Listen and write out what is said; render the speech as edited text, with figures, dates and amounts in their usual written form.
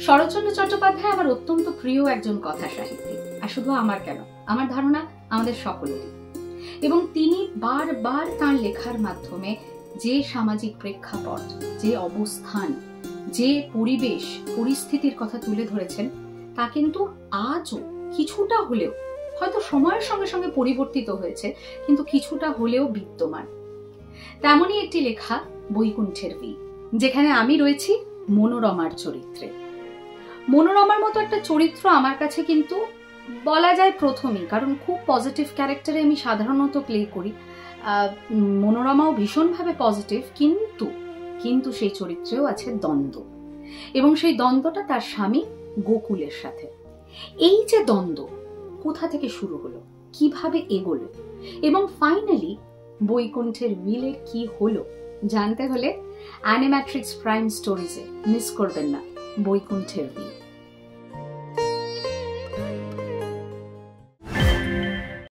শরৎচন্দ্র চট্টোপাধ্যায় আমার অত্যন্ত প্রিয় একজন কথা সাহিত্যিক, আর শুধু আমার কেন, আমার ধারণা আমাদের সকলেরই। এবং তিনি বারবার তাঁর লেখার মাধ্যমে যে সামাজিক প্রেক্ষাপট, যে অবস্থান, যে পরিবেশ পরিস্থিতির কথা তুলে ধরেছেন, তা কিন্তু আজও কিছুটা হলেও, হয়তো সময়ের সঙ্গে সঙ্গে পরিবর্তিত হয়েছে, কিন্তু কিছুটা হলেও বিদ্যমান। তেমনই একটি লেখা বৈকুণ্ঠের বীর, যেখানে আমি রয়েছি মনোরমার চরিত্রে। মনোরমার মতো একটা চরিত্র আমার কাছে কিন্তু বলা যায় প্রথমেই, কারণ খুব পজিটিভ ক্যারেক্টারে আমি সাধারণত প্লে করি। মনোরমাও ভীষণভাবে পজিটিভ, কিন্তু সেই চরিত্রেও আছে দ্বন্দ্ব, এবং সেই দ্বন্দ্বটা তার স্বামী গোকুলের সাথে। এই যে দ্বন্দ্ব কোথা থেকে শুরু হলো, কিভাবে এগোলো, এবং ফাইনালি বৈকুণ্ঠের উইলের কি হলো জানতে হলে অ্যানিম্যাট্রিক্স প্রাইম স্টোরিজে মিস করবেন না বৈকুণ্ঠের উইল।